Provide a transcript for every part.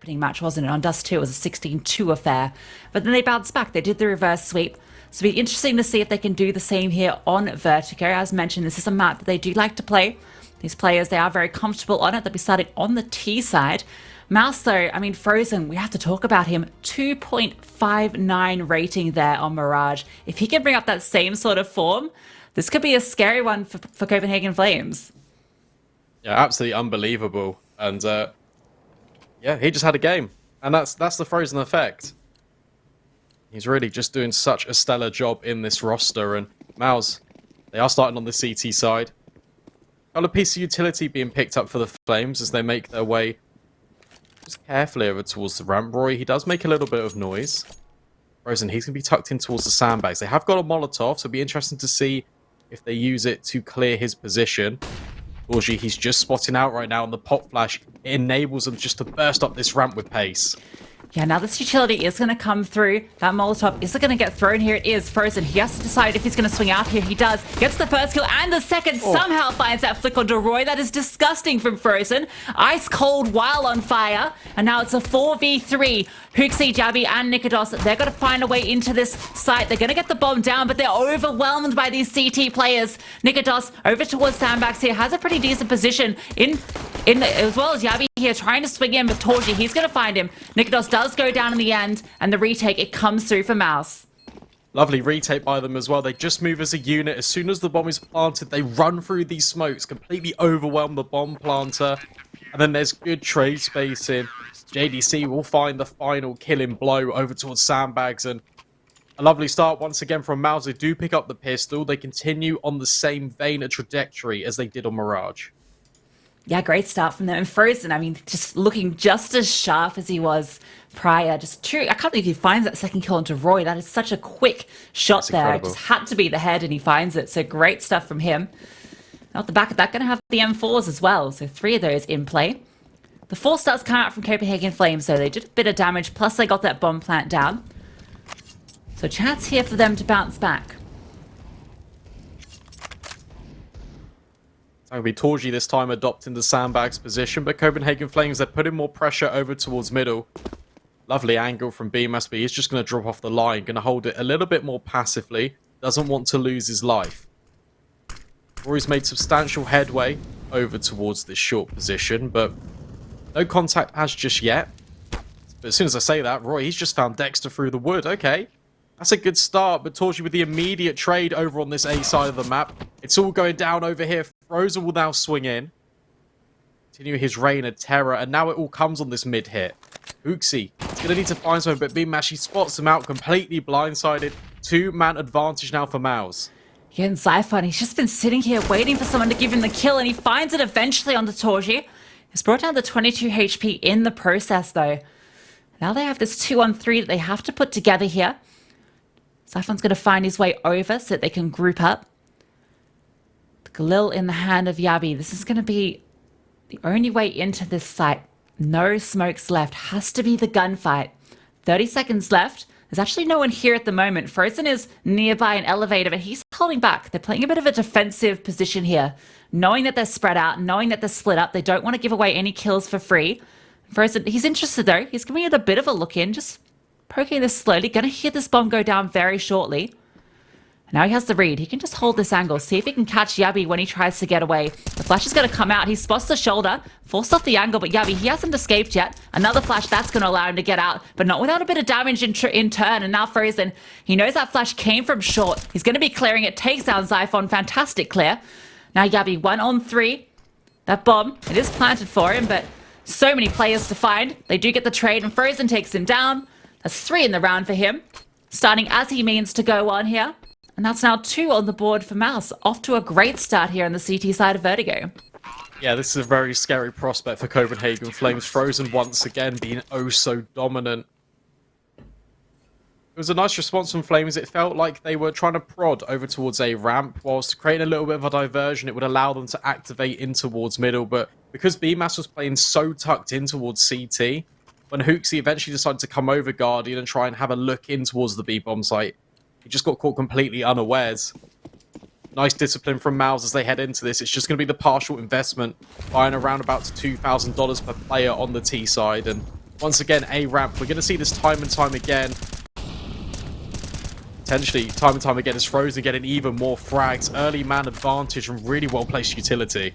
opening match, wasn't it? On Dust 2, it was a 16-2 affair. But then they bounced back. They did the reverse sweep. So it'll be interesting to see if they can do the same here on Vertigo. As mentioned, this is a map that they do like to play. These players, they are very comfortable on it. They'll be starting on the T side. MOUZ, though, I mean, Frozen, we have to talk about him. 2.59 rating there on Mirage. If he can bring up that same sort of form, this could be a scary one for Copenhagen Flames. Yeah, absolutely unbelievable. And yeah, he just had a game. And that's the Frozen effect. He's really just doing such a stellar job in this roster. And MOUZ, they are starting on the CT side. Got a piece of utility being picked up for the Flames as they make their way just carefully over towards the ramp. roeJ, he does make a little bit of noise. Frozen, he's going to be tucked in towards the sandbags. They have got a Molotov, so it'll be interesting to see if they use it to clear his position. roeJ, he's just spotting out right now on the pop flash. It enables them just to burst up this ramp with pace. Yeah, now this utility is going to come through. That Molotov is going to get thrown here. It is Frozen. He has to decide if he's going to swing out here. He does. Gets the first kill and the second. Somehow finds that flick onto roeJ. That is disgusting from Frozen. Ice cold while on fire. And now it's a 4v3. HooXi, Jabby, and Nikodos, they're going to find a way into this site. They're going to get the bomb down, but they're overwhelmed by these CT players. Nikodos over towards sandbags here. Has a pretty decent position as well as Jabby here trying to swing in with torzsi. He's going to find him. Nikodos does go down in the end, and the retake, it comes through for MOUZ. Lovely retake by them as well. They just move as a unit. As soon as the bomb is planted, they run through these smokes, completely overwhelm the bomb planter. And then there's good trade spacing. JDC will find the final killing blow over towards sandbags. And a lovely start once again from MOUZ. They do pick up the pistol. They continue on the same vein of trajectory as they did on Mirage. Yeah, great start from them. And Frozen, I mean, just looking just as sharp as he was prior. Just true. I can't believe he finds that second kill onto roeJ. That is such a quick shot. That's there. Incredible. It just had to be the head, and he finds it. So great stuff from him. Now at the back of that, going to have the M4s as well. So 3 of those in play. The 4 stars come out from Copenhagen Flames, so they did a bit of damage. Plus, they got that bomb plant down. So chance here for them to bounce back. It's going to be torzsi this time adopting the sandbags position, but Copenhagen Flames, they're putting more pressure over towards middle. Lovely angle from Bymas, but he's just going to drop off the line, going to hold it a little bit more passively. Doesn't want to lose his life. roeJ's made substantial headway over towards this short position, but no contact as just yet. But as soon as I say that, roeJ, he's just found Dexter through the wood. Okay. That's a good start, but torzsi with the immediate trade over on this A side of the map. It's all going down over here. Frozen will now swing in. Continue his reign of terror, and now it all comes on this mid hit. HooXi, he's going to need to find something, but Bymas, he spots him out, completely blindsided. 2-man advantage now for MOUZ. Yeah, and Zyphon, he's just been sitting here waiting for someone to give him the kill, and he finds it eventually on the torzsi. He's brought down the 22 HP in the process, though. Now they have this 2-on-3 that they have to put together here. Zyphon's going to find his way over so that they can group up. The Galil in the hand of Jabby. This is going to be the only way into this site. No smokes left. Has to be the gunfight. 30 seconds left. There's actually no one here at the moment. Frozen is nearby an elevator, but he's holding back. They're playing a bit of a defensive position here. Knowing that they're spread out, knowing that they're split up. They don't want to give away any kills for free. Frozen, he's interested though. He's giving it a bit of a look in. Just poking this slowly. Gonna hear this bomb go down very shortly. Now he has the read. He can just hold this angle. See if he can catch Jabby when he tries to get away. The flash is going to come out. He spots the shoulder. Forced off the angle, but Jabby, he hasn't escaped yet. Another flash, that's going to allow him to get out. But not without a bit of damage in turn. And now Frozen, he knows that flash came from short. He's going to be clearing it. Takes down Zyphon. Fantastic clear. Now Jabby, 1-on-3. That bomb, it is planted for him, but so many players to find. They do get the trade, and Frozen takes him down. That's 3 in the round for him. Starting as he means to go on here. And that's now 2 on the board for MOUZ. Off to a great start here on the CT side of Vertigo. Yeah, this is a very scary prospect for Copenhagen Flames. Frozen once again being oh so dominant. It was a nice response from Flames. It felt like they were trying to prod over towards a ramp, whilst creating a little bit of a diversion. It would allow them to activate in towards middle. But because Bymas was playing so tucked in towards CT, when HooXi eventually decided to come over Guardian and try and have a look in towards the B-bomb site, he just got caught completely unawares. Nice discipline from MOUZ as they head into this. It's just going to be the partial investment, buying around about $2,000 per player on the T side. And Once again, A ramp. We're going to see this time and time again. Potentially, time and time again, is Frozen getting even more frags. Early man advantage and really well-placed utility.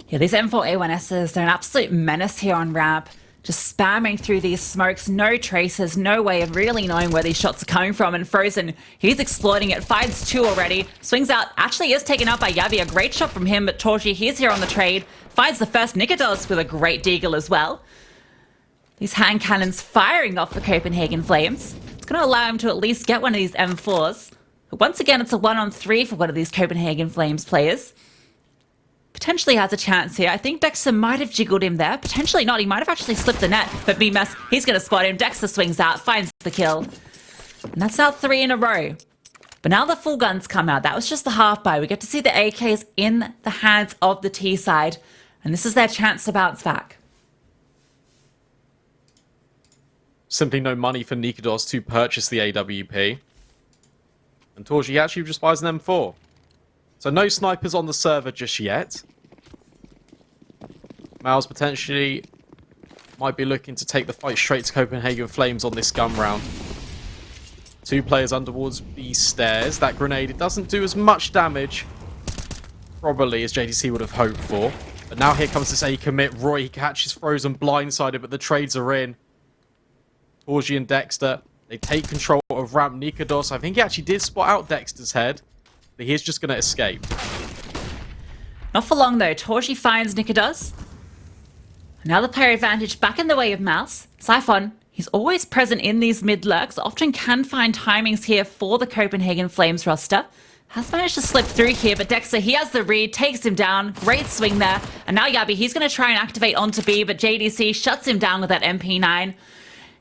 Yeah, these M4A1Ss, they're an absolute menace here on ramp. Just spamming through these smokes, no traces, no way of really knowing where these shots are coming from. And Frozen, he's exploiting it, finds two already, swings out, actually is taken out by Yavi. A great shot from him, but torzsi, he's here on the trade, finds the first. Nikodos with a great deagle as well. These hand cannons firing off the Copenhagen Flames. It's going to allow him to at least get one of these M4s. But once again, it's a 1-on-3 for one of these Copenhagen Flames players. Potentially has a chance here. I think Dexter might have jiggled him there. Potentially not. He might have actually slipped the net. But Bymas, he's going to spot him. Dexter swings out, finds the kill. And that's now 3 in a row. But now the full guns come out. That was just the half buy. We get to see the AKs in the hands of the T side. And this is their chance to bounce back. Simply no money for Nikodos to purchase the AWP. And torzsi actually just buys an M4. So no snipers on the server just yet. MOUZ potentially might be looking to take the fight straight to Copenhagen Flames on this gun round. 2 players underwards B stairs. That grenade, it doesn't do as much damage, probably, as JDC would have hoped for. But now here comes this A commit. roeJ, he catches Frozen blindsided, but the trades are in. torzsi and Dexter, they take control of ramp. Nikodos, I think he actually did spot out Dexter's head. But he's just going to escape. Not for long, though. torzsi finds Nikodos. Now the player advantage back in the way of MOUZ. Siphon, he's always present in these mid-lurks. Often can find timings here for the Copenhagen Flames roster. Has managed to slip through here, but Dexter, he has the read, takes him down. Great swing there. And now Yavi, he's going to try and activate onto B, but JDC shuts him down with that MP9.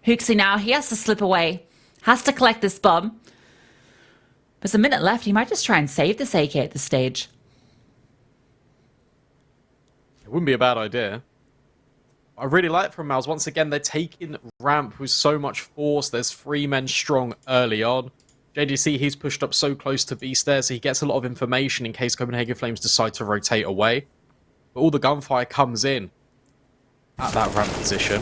HooXi now, he has to slip away. Has to collect this bomb. There's a minute left. He might just try and save this AK at this stage. It wouldn't be a bad idea. I really like it from MOUZ. Once again, they're taking ramp with so much force. There's 3 men strong early on. JDC, he's pushed up so close to B stairs, so he gets a lot of information in case Copenhagen Flames decide to rotate away. But all the gunfire comes in at that ramp position.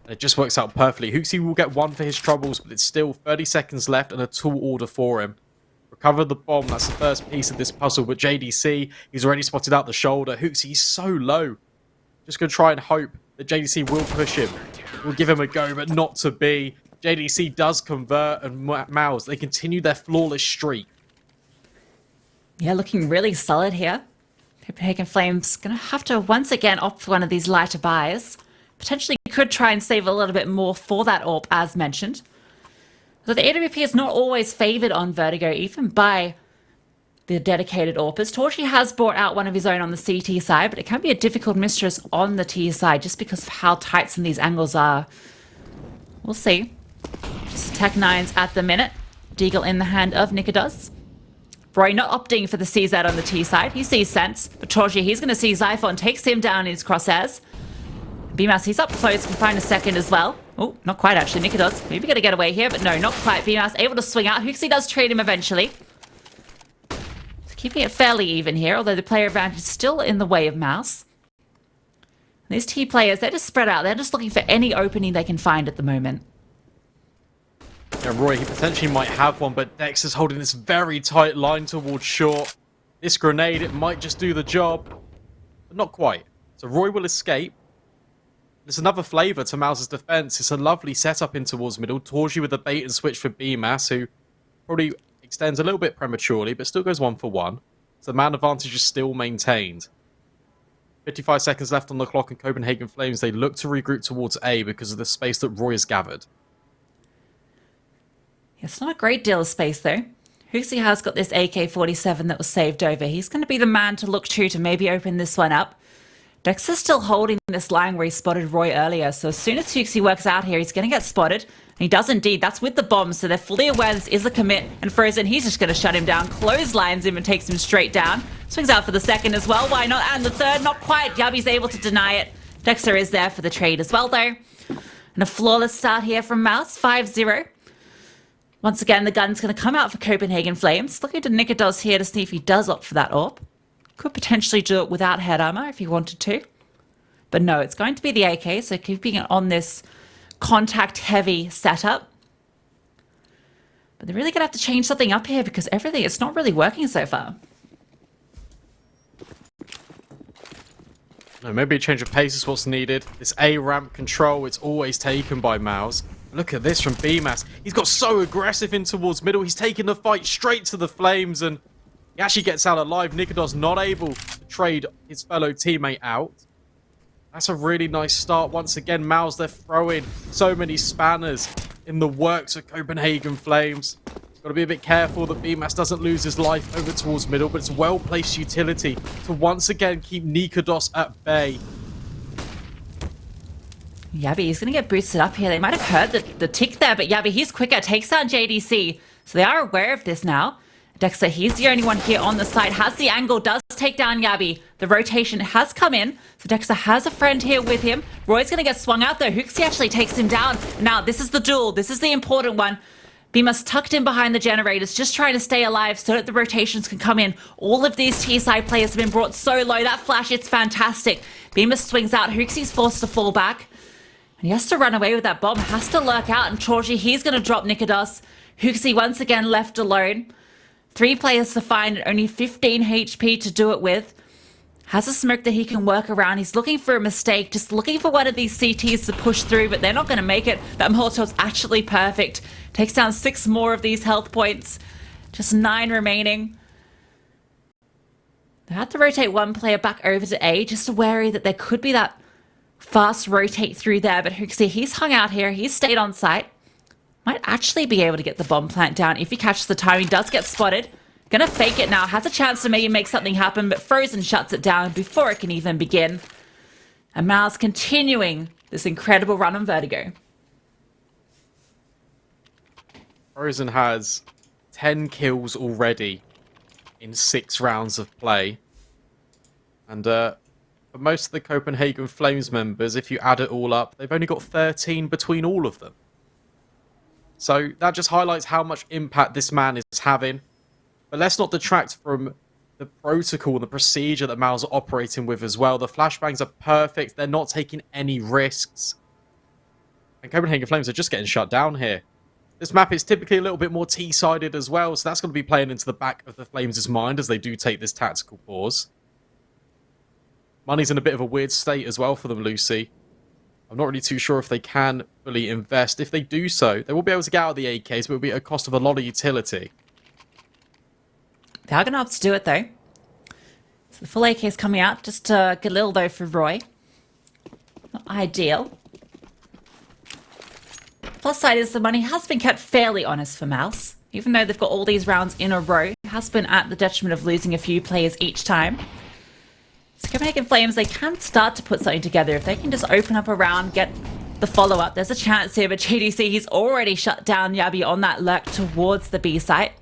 And it just works out perfectly. HooXi will get 1 for his troubles, but it's still 30 seconds left and a tall order for him. Recover the bomb, that's the first piece of this puzzle. But JDC, he's already spotted out the shoulder. HooXi, he's so low. Just going to try and hope that JDC will push him. Will give him a go, but not to be. JDC does convert, and MOUZ, they continue their flawless streak. Yeah, looking really solid here. Copenhagen Flames going to have to once again opt for one of these lighter buys. Potentially could try and save a little bit more for that AWP, as mentioned. So the AWP is not always favoured on Vertigo, even by the dedicated AWPers. torzsi has brought out one of his own on the CT side, but it can be a difficult mistress on the T side just because of how tight some of these angles are. We'll see. Just Tech 9s at the minute. Deagle in the hand of Nikodos. roeJ not opting for the CZ on the T side. He sees sense, but torzsi, he's going to see Xiphon, takes him down in his crosshairs. Bymas, he's up close, can find a second as well. Oh, not quite actually. Nikodos, maybe going to get away here, but no, not quite. Bymas able to swing out. HooXi does trade him eventually. So keeping it fairly even here, although the player advantage is still in the way of MOUZ. These T players, they're just spread out. They're just looking for any opening they can find at the moment. Yeah, roeJ, he potentially might have one, but Dexter's holding this very tight line towards short. This grenade, it might just do the job, but not quite. So roeJ will escape. There's another flavour to MOUZ's defence. It's a lovely setup in towards middle. torzsi with a bait and switch for Bymas, who probably extends a little bit prematurely, but still goes 1 for 1. So the man advantage is still maintained. 55 seconds left on the clock, and Copenhagen Flames, they look to regroup towards A because of the space that roeJ has gathered. It's not a great deal of space, though. HooXi has got this AK-47 that was saved over. He's going to be the man to look to maybe open this one up. Dexter's still holding this line where he spotted roeJ earlier, so as soon as HooXi works out here, he's going to get spotted. And he does indeed. That's with the bomb, so they're fully aware this is a commit. And Frozen, he's just going to shut him down, clotheslines him and takes him straight down. Swings out for the second as well. Why not? And the third, not quite. Yavi's able to deny it. Dexter is there for the trade as well, though. And a flawless start here from MOUZ, 5-0. Once again, the gun's going to come out for Copenhagen Flames. Looking to Nikodos here to see if he does opt for that AWP. Could potentially do it without head armor if he wanted to. But no, it's going to be the AK, so keeping it on this contact-heavy setup. But they're really going to have to change something up here because it's not really working so far. No, maybe a change of pace is what's needed. This A ramp control, it's always taken by MOUZ. Look at this from Bymas. He's got so aggressive in towards middle. He's taking the fight straight to the flames, and he actually gets out alive. Nikodos not able to trade his fellow teammate out. That's a really nice start. Once again, MOUZ, they're throwing so many spanners in the works of Copenhagen Flames. Got to be a bit careful that Bymas doesn't lose his life over towards middle, but it's well-placed utility to once again keep Nikodos at bay. Yabby, he's going to get boosted up here. They might have heard the tick there, but Yabby, he's quicker, takes out JDC. So they are aware of this now. Dexter, he's the only one here on the side, has the angle, does take down Yabby. The rotation has come in, so Dexter has a friend here with him. roeJ's going to get swung out though. HooXi actually takes him down. Now, this is the duel. This is the important one. Bymas tucked in behind the generators, just trying to stay alive so that the rotations can come in. All of these T-side players have been brought so low. That flash, it's fantastic. Bymas swings out. HooXi's forced to fall back. And he has to run away with that bomb. Has to lurk out. And roeJ, he's going to drop Nikodos. HooXi once again left alone. 3 players to find and only 15 HP to do it with. Has a smoke that he can work around. He's looking for a mistake, just looking for one of these CTs to push through, but they're not going to make it. That Molotov's actually perfect. Takes down 6 more of these health points. Just 9 remaining. They had to rotate one player back over to A, just wary that there could be that fast rotate through there, but HooXi, he's hung out here. He's stayed on site. Might actually be able to get the bomb plant down if he catches the time. He does get spotted. Gonna fake it now. Has a chance to maybe make something happen, but Frozen shuts it down before it can even begin. And MOUZ continuing this incredible run on Vertigo. Frozen has 10 kills already in 6 rounds of play. And for most of the Copenhagen Flames members, if you add it all up, they've only got 13 between all of them. So that just highlights how much impact this man is having. But let's not detract from the protocol and the procedure that MOUZ are operating with as well. The flashbangs are perfect. They're not taking any risks. And Copenhagen Flames are just getting shut down here. This map is typically a little bit more T-sided as well, so that's going to be playing into the back of the Flames' mind as they do take this tactical pause. Money's in a bit of a weird state as well for them, Lucy. I'm not really too sure if they can fully invest. If they do so, they will be able to get out of the AKs, but it will be at a cost of a lot of utility. They are going to have to do it, though. So the full AK is coming out. Just a little, though, for roeJ. Not ideal. Plus side is the money has been kept fairly honest for MOUZ. Even though they've got all these rounds in a row, it has been at the detriment of losing a few players each time. So Copenhagen Flames, they can start to put something together. If they can just open up a round, get the follow-up, there's a chance here. But JDC, he's already shut down Yabby on that lurk towards the B site.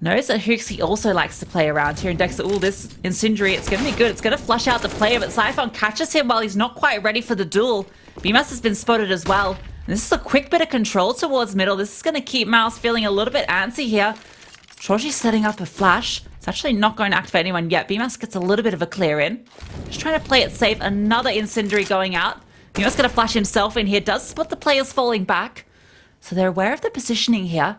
Knows that HooXi also likes to play around here, and Dexter, all this incendiary, it's going to be good. It's going to flush out the player, but Siphon catches him while he's not quite ready for the duel. Bymas has been spotted as well. And this is a quick bit of control towards middle. This is going to keep MOUZ feeling a little bit antsy here. roeJ's setting up a flash. It's actually not going to activate anyone yet. Bymas gets a little bit of a clear in. Just trying to play it safe. Another incendiary going out. Bymas going to flash himself in here. Does spot the players falling back. So they're aware of the positioning here.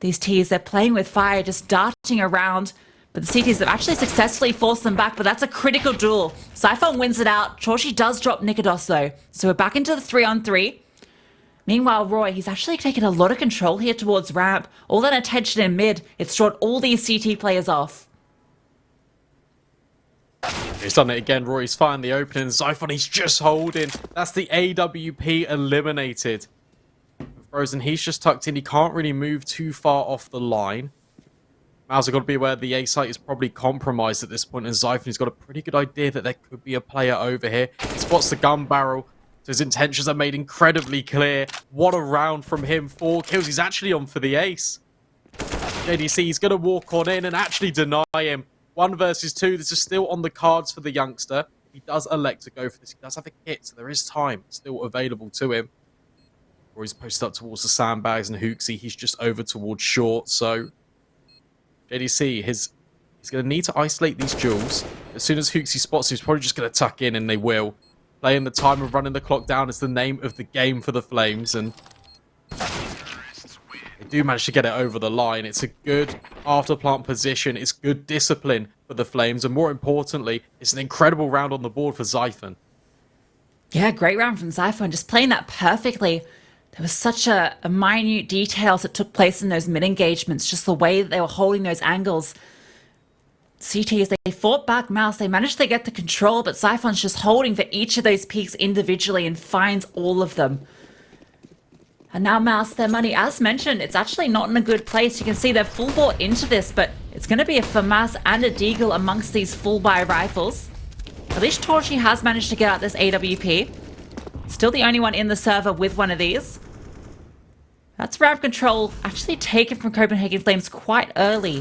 These Ts, they're playing with fire, just darting around. But the CTs have actually successfully forced them back, but that's a critical duel. Siphon wins it out. roeJ does drop Nikodos, though. So we're back into the 3-on-3. Meanwhile, roeJ, he's actually taken a lot of control here towards ramp. All that attention in mid, it's drawn all these CT players off. He's done it again. roeJ's firing the opening. Siphon, he's just holding. That's the AWP eliminated. Frozen, he's just tucked in. He can't really move too far off the line. MOUZ have got to be aware the A site is probably compromised at this point, and Zyphon's got a pretty good idea that there could be a player over here. He spots the gun barrel, so his intentions are made incredibly clear. What a round from him. 4 kills. He's actually on for the ace. JDC is going to walk on in and actually deny him. 1 versus 2. This is still on the cards for the youngster. He does elect to go for this. He does have a kit, so there is time still available to him. Or he's posted up towards the sandbags, and HooXi, he's just over towards short. So JDC, his He's going to need to isolate these jewels. As soon as HooXi spots him, he's probably just going to tuck in, and they will. Playing the time of running the clock down is the name of the game for the Flames, and they do manage to get it over the line. It's a good after-plant position. It's good discipline for the Flames, and more importantly, it's an incredible round on the board for Xiphon. Yeah, great round from Xiphon, just playing that perfectly. There was such a minute details that took place in those mid-engagements, just the way that they were holding those angles. CTs, they fought back MOUZ, they managed to get the control, but Xiphon's just holding for each of those peaks individually and finds all of them. And now MOUZ, their money, as mentioned, it's actually not in a good place. You can see they're full bought into this, but it's going to be a FAMAS and a Deagle amongst these full buy rifles. At least torzsi has managed to get out this AWP. Still the only one in the server with one of these. That's ramp control actually taken from Copenhagen Flames quite early,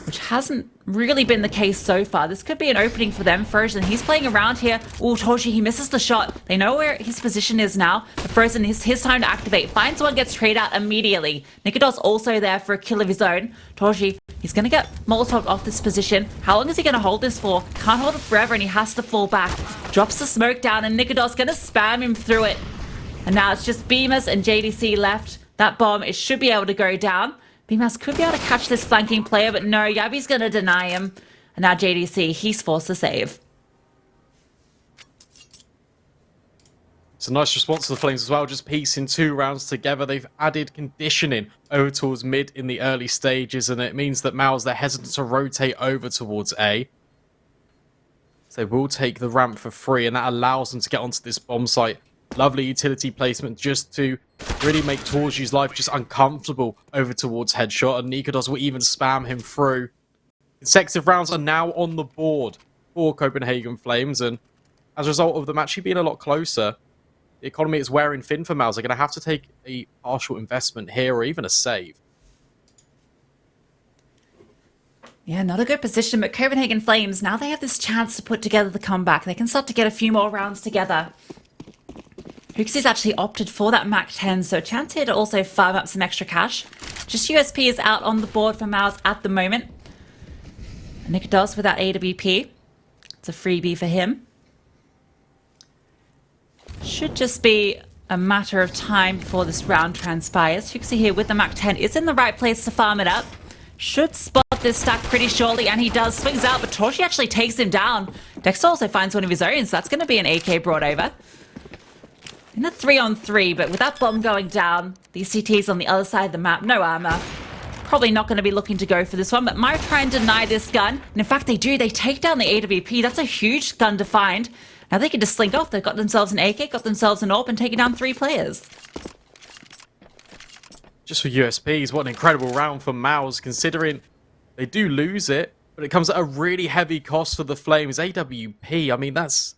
which hasn't really been the case so far. This could be an opening for them. Frozen, he's playing around here. Oh, torzsi, he misses the shot. They know where his position is now. But Frozen, his time to activate. Finds one, gets traded out immediately. Nikodos also there for a kill of his own. torzsi, he's going to get Molotov off this position. How long is he going to hold this for? Can't hold it forever, and he has to fall back. Drops the smoke down, and Nikodos going to spam him through it. And now it's just Bymas and JDC left. That bomb, it should be able to go down. Bymas could be able to catch this flanking player, but no, Yabi's going to deny him. And now JDC, he's forced to save. It's a nice response to the Flames as well, just piecing 2 rounds together. They've added conditioning over towards mid in the early stages, and it means that MOUZ, they're hesitant to rotate over towards A. So they will take the ramp for free, and that allows them to get onto this bomb site. Lovely utility placement just to really make torzsi's life just uncomfortable over towards headshot, and Nikodos will even spam him through. Consecutive rounds are now on the board for Copenhagen Flames, and as a result of them actually being a lot closer, the economy is wearing thin for MOUZ. They're going to have to take a partial investment here or even a save. Yeah, not a good position, but Copenhagen Flames, now they have this chance to put together the comeback. They can start to get a few more rounds together. HooXi's actually opted for that Mac 10, so a chance here to also farm up some extra cash. Just USP is out on the board for MOUZ at the moment. Nikodos with that AWP. It's a freebie for him. Should just be a matter of time before this round transpires. HooXi here with the Mac 10 is in the right place to farm it up. Should spot this stack pretty surely, and he does. Swings out, but torzsi actually takes him down. Dexter also finds one of his own, so that's going to be an AK brought over. In a 3-on-3, but with that bomb going down, these CTs on the other side of the map, no armor. Probably not going to be looking to go for this one, but might try and deny this gun. And in fact, they do. They take down the AWP. That's a huge gun to find. Now they can just slink off. They've got themselves an AK, got themselves an AWP, and taking down 3 players. Just for USPs, what an incredible round for MOUZ, considering they do lose it, but it comes at a really heavy cost for the Flames. AWP, I mean, that's...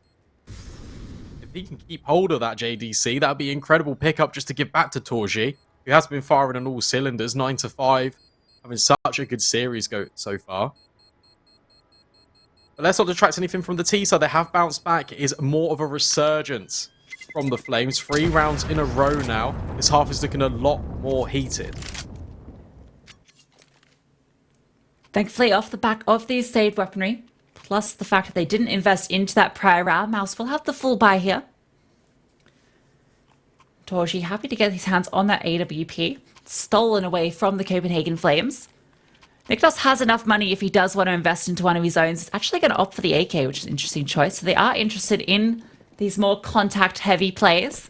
If he can keep hold of that JDC, that would be an incredible pickup just to give back to torzsi, who has been firing on all cylinders, 9-5, having such a good series go so far. But let's not detract anything from the T side. They have bounced back. It is more of a resurgence from the Flames. 3 rounds in a row now. This half is looking a lot more heated. Thankfully, off the back of these saved weaponry, plus the fact that they didn't invest into that prior round, MOUZ will have the full buy here. torzsi happy to get his hands on that AWP, stolen away from the Copenhagen Flames. Nikodos has enough money if he does want to invest into one of his own. He's actually going to opt for the AK, which is an interesting choice. So they are interested in these more contact-heavy plays.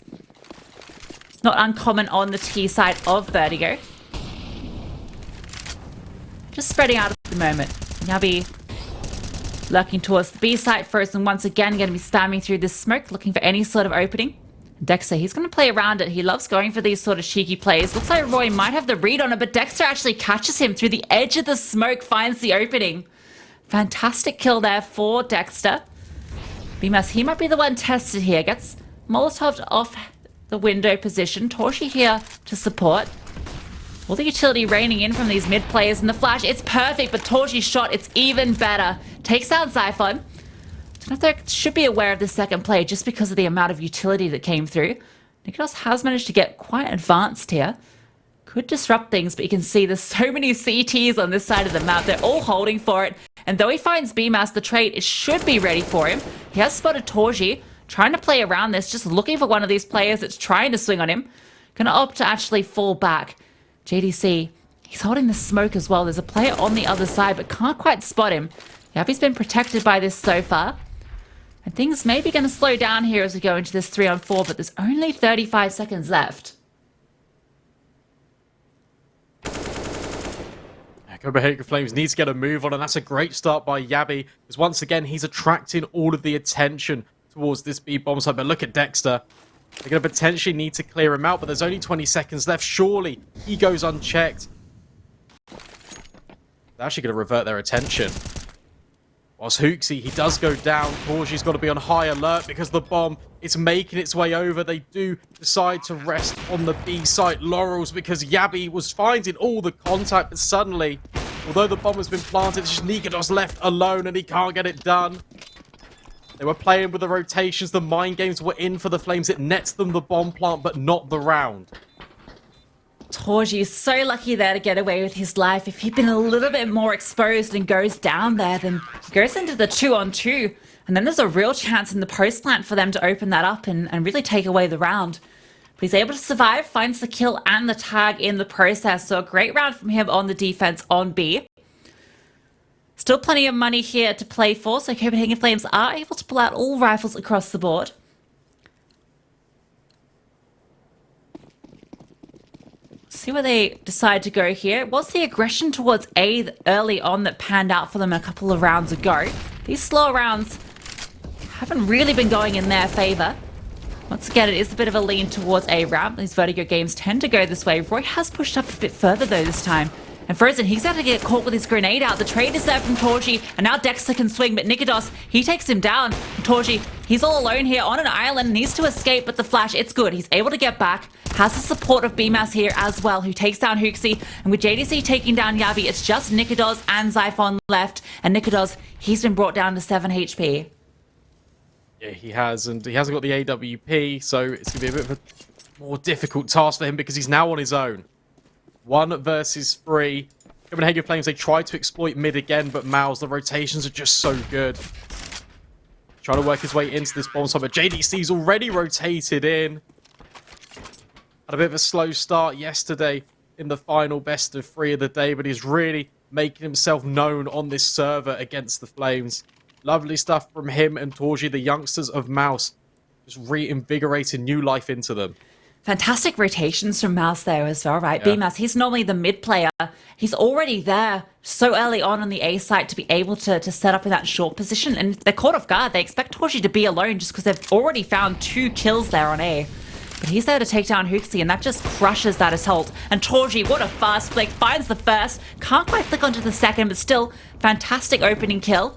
Not uncommon on the T side of Vertigo. Just spreading out at the moment. Yabi lurking towards the B site. Frozen once again going to be spamming through this smoke, looking for any sort of opening. Dexter, he's going to play around it. He loves going for these sort of cheeky plays. Looks like roeJ might have the read on it, but Dexter actually catches him through the edge of the smoke, finds the opening. Fantastic kill there for Dexter. Bymas, he might be the one tested here. Gets Molotov off the window position. torzsi here to support. All the utility raining in from these mid players, and the flash, it's perfect, but torzsi's shot, it's even better. Takes out Xiphon. Don't know if they should be aware of the second play just because of the amount of utility that came through. Nikodos has managed to get quite advanced here. could disrupt things, but you can see there's so many CTs on this side of the map. They're all holding for it. And though he finds Bymas, the trade, it should be ready for him. He has spotted roeJ, trying to play around this, just looking for one of these players that's trying to swing on him. Gonna opt to actually fall back. JDC, he's holding the smoke as well. There's a player on the other side, but can't quite spot him. Yabi's been protected by this so far. And things may be going to slow down here as we go into this 3-on-4, but there's only 35 seconds left. Copenhagen Flames need to get a move on, and that's a great start by Yabi, because once again, he's attracting all of the attention towards this B bomb site. But look at Dexter. They're going to potentially need to clear him out, but there's only 20 seconds left. Surely he goes unchecked. They're actually going to revert their attention. Whilst HooXi, he does go down. roeJ's got to be on high alert because the bomb is making its way over. They do decide to rest on the B site laurels because Yabi was finding all the contact, but suddenly, although the bomb has been planted, it's just Nikodos left alone and he can't get it done. They were playing with the rotations. The mind games were in for the Flames. It nets them the bomb plant, but not the round. roeJ is so lucky there to get away with his life. If he'd been a little bit more exposed and goes down there, then he goes into the 2-on-2. And then there's a real chance in the post plant for them to open that up and really take away the round. But he's able to survive, finds the kill and the tag in the process. So a great round from him on the defense on B. Still plenty of money here to play for, so Copenhagen Flames are able to pull out all rifles across the board. See where they decide to go here. It was the aggression towards A early on that panned out for them a couple of rounds ago. These slow rounds haven't really been going in their favour. Once again, it is a bit of a lean towards A ramp. These Vertigo games tend to go this way. roeJ has pushed up a bit further though this time. And Frozen, he's had to get caught with his grenade out. The trade is there from roeJ, and now Dexter can swing, but Nikodos, he takes him down. roeJ, he's all alone here on an island, needs to escape, but the flash, it's good. He's able to get back, has the support of Bymas here as well, who takes down HooXi, and with JDC taking down Yabi, it's just Nikodos and Zyphon left, and Nikodos, he's been brought down to 7 HP. Yeah, he has, and he hasn't got the AWP, so it's going to be a bit of a more difficult task for him because he's now on his own. 1 versus 3. Copenhagen Flames, they try to exploit mid again, but MOUZ, the rotations are just so good. Trying to work his way into this bomb site, but JDC's already rotated in. Had a bit of a slow start yesterday in the final best of 3 of the day, but he's really making himself known on this server against the Flames. Lovely stuff from him and roeJ, the youngsters of MOUZ, just reinvigorating new life into them. Fantastic rotations from MOUZ there as well, right? Yeah. Bymas, he's normally the mid player. He's already there so early on the A site to be able to set up in that short position. And they're caught off guard. They expect roeJ to be alone just because they've already found 2 kills there on A. But he's there to take down HooXi, and that just crushes that assault. And roeJ, what a fast flick, finds the first. Can't quite flick onto the second, but still, fantastic opening kill.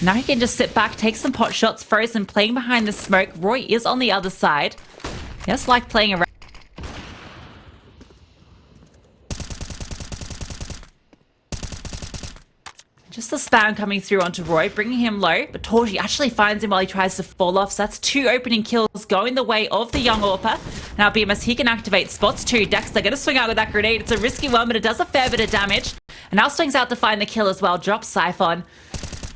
Now he can just sit back, take some pot shots. Frozen playing behind the smoke. roeJ is on the other side. Just like playing around. Just the spam coming through onto roeJ, bringing him low, but roeJ actually finds him while he tries to fall off, so that's 2 opening kills going the way of the young AWPer. Now Bymas, he can activate spots too. Dexter gonna swing out with that grenade. It's a risky one, but it does a fair bit of damage. And now swings out to find the kill as well, drops Zyphon.